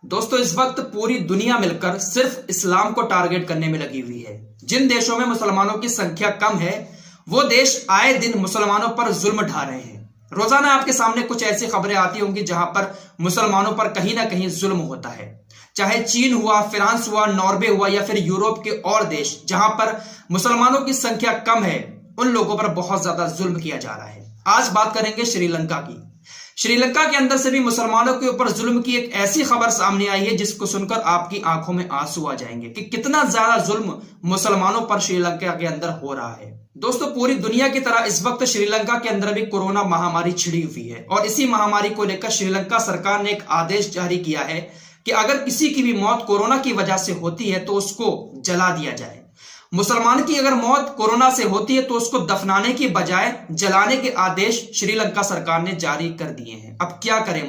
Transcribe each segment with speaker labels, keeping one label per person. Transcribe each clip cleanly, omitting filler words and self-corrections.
Speaker 1: दोस्तों, इस वक्त पूरी दुनिया मिलकर सिर्फ इस्लाम को टारगेट करने में लगी हुई है। जिन देशों में मुसलमानों की संख्या कम है वो देश आए दिन मुसलमानों पर जुल्म ढा रहे हैं। रोजाना आपके सामने कुछ ऐसी खबरें आती होंगी जहां पर मुसलमानों पर कहीं ना कहीं जुल्म होता है। चाहे चीन हुआ, फ्रांस हुआ, नॉर्वे हुआ या फिर यूरोप के और देश जहां पर मुसलमानों की संख्या कम है, उन लोगों पर बहुत ज्यादा जुल्म किया जा रहा है। आज बात करेंगे श्रीलंका की। श्रीलंका के अंदर से भी मुसलमानों के ऊपर जुल्म की एक ऐसी खबर सामने आई है जिसको सुनकर आपकी आंखों में आंसू आ जाएंगे कि कितना ज्यादा जुल्म मुसलमानों पर श्रीलंका के अंदर हो रहा है। दोस्तों, पूरी दुनिया की तरह इस वक्त श्रीलंका के अंदर भी कोरोना महामारी छिड़ी हुई है और इसी महामारी को लेकर श्रीलंका सरकार ने एक आदेश जारी किया है कि अगर किसी की भी मौत कोरोना की वजह से होती है तो उसको जला दिया जाए। मुसलमान की अगर मौत कोरोना से होती है तो उसको दफनाने की बजाय जलाने के आदेश श्रीलंका सरकार ने जारी कर दिए हैं। अब क्या करें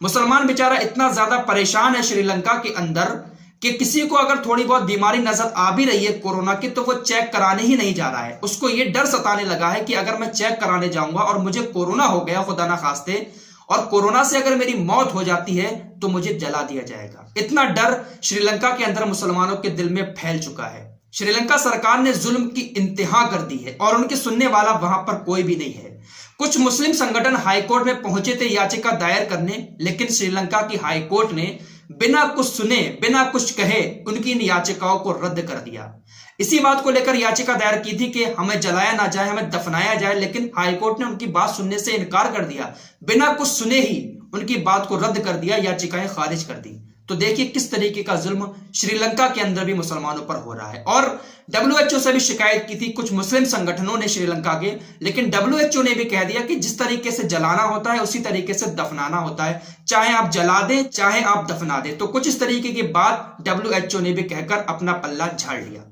Speaker 1: मुसलमान बेचारा इतना ज्यादा परेशान है श्रीलंका के अंदर कि किसी को अगर थोड़ी बहुत बीमारी नजर आ भी रही है कोरोना की तो वो चेक कराने ही नहीं जा रहा है। उसको ये डर सताने लगा है कि अगर मैं चेक कराने जाऊंगा और मुझे कोरोना हो गया खुदा ना खास्ते, और कोरोना से अगर मेरी मौत हो जाती है तो मुझे जला दिया जाएगा। इतना डर श्रीलंका के अंदर मुसलमानों के दिल में फैल चुका है। श्रीलंका सरकार ने जुल्म की इंतहा कर दी है और उनके सुनने वाला वहां पर कोई भी नहीं है। कुछ मुस्लिम संगठन हाईकोर्ट में पहुंचे थे याचिका दायर करने, लेकिन श्रीलंका की हाईकोर्ट ने बिना कुछ सुने, बिना कुछ कहे उनकी इन याचिकाओं को रद्द कर दिया। इसी बात को लेकर याचिका दायर की थी कि हमें जलाया ना जाए, हमें दफनाया जाए, लेकिन हाईकोर्ट ने उनकी बात सुनने से इनकार कर दिया। बिना कुछ सुने ही उनकी बात को रद्द कर दिया, याचिकाएं खारिज कर दी। तो देखिए किस तरीके का जुल्म श्रीलंका के अंदर भी मुसलमानों पर हो रहा है। और WHO से भी शिकायत की थी कुछ मुस्लिम संगठनों ने श्रीलंका के, लेकिन WHO ने भी कह दिया कि जिस तरीके से जलाना होता है उसी तरीके से दफनाना होता है, चाहे आप जला दें चाहे आप दफना दें। तो कुछ इस तरीके की बात WHO ने भी कहकर अपना पल्ला झाड़ लिया।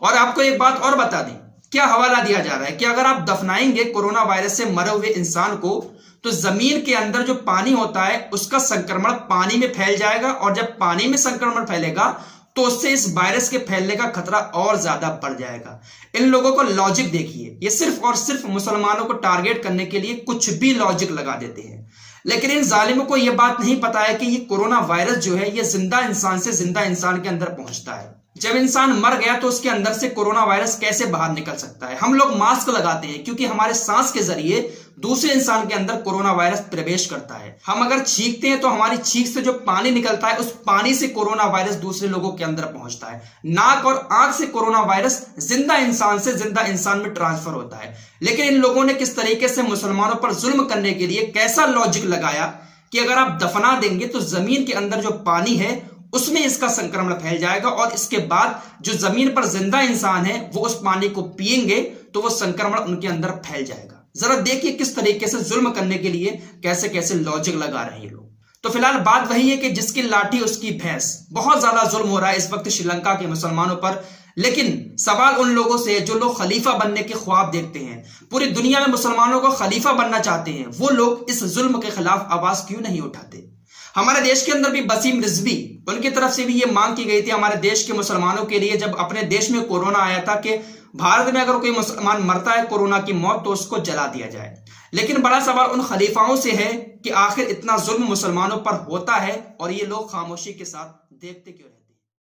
Speaker 1: और आपको एक बात और बता दें, क्या हवाला दिया जा रहा है कि अगर आप दफनाएंगे कोरोना वायरस से मरे हुए इंसान को तो जमीन के अंदर जो पानी होता है उसका संक्रमण पानी में फैल जाएगा, और जब पानी में संक्रमण फैलेगा तो उससे इस वायरस के फैलने का खतरा और ज्यादा बढ़ जाएगा। इन लोगों को लॉजिक देखिए, ये सिर्फ और सिर्फ मुसलमानों को टारगेट करने के लिए कुछ भी लॉजिक लगा देते हैं। लेकिन इन जालिमों को यह बात नहीं पता है कि ये कोरोना वायरस जो है ये जिंदा इंसान से जिंदा इंसान के अंदर पहुंचता है। जब इंसान मर गया तो उसके अंदर से कोरोना वायरस कैसे बाहर निकल सकता है। हम लोग मास्क लगाते हैं क्योंकि हमारे सांस के जरिए दूसरे इंसान के अंदर कोरोना वायरस प्रवेश करता है। हम अगर छींकते हैं तो हमारी छींक से जो पानी निकलता है उस पानी से कोरोना वायरस दूसरे लोगों के अंदर पहुंचता है। नाक और आंख से कोरोना वायरस जिंदा इंसान से जिंदा इंसान में ट्रांसफर होता है। लेकिन इन लोगों ने किस तरीके से मुसलमानों पर जुल्म करने के लिए कैसा लॉजिक लगाया कि अगर आप दफना देंगे तो जमीन के अंदर जो पानी है उसमें इसका संक्रमण फैल जाएगा, और इसके बाद जो जमीन पर जिंदा इंसान है वो उस पानी को पिएंगे तो वो संक्रमण उनके अंदर फैल जाएगा। जरा देखिए किस तरीके से जुल्म करने के लिए कैसे कैसे लॉजिक लगा रहे हैं लोग। तो फिलहाल बात वही है कि जिसकी लाठी उसकी भैंस। बहुत ज्यादा जुल्म हो रहा है इस वक्त श्रीलंका के मुसलमानों पर, लेकिन सवाल उन लोगों से है जो लोग खलीफा बनने के ख्वाब देखते हैं, पूरी दुनिया में मुसलमानों को खलीफा बनना चाहते हैं। वो लोग इस जुल्म के खिलाफ आवाज क्यों नहीं उठाते। हमारे देश के अंदर भी वसीम रिजवी, उनकी तरफ से भी ये मांग की गई थी हमारे देश के मुसलमानों के लिए, जब अपने देश में कोरोना आया था कि भारत में अगर कोई मुसलमान मरता है कोरोना की मौत तो उसको जला दिया जाए। लेकिन बड़ा सवाल उन खलीफाओं से है कि आखिर इतना जुल्म मुसलमानों पर होता है और ये लोग खामोशी के साथ देखते क्यों रहते हैं।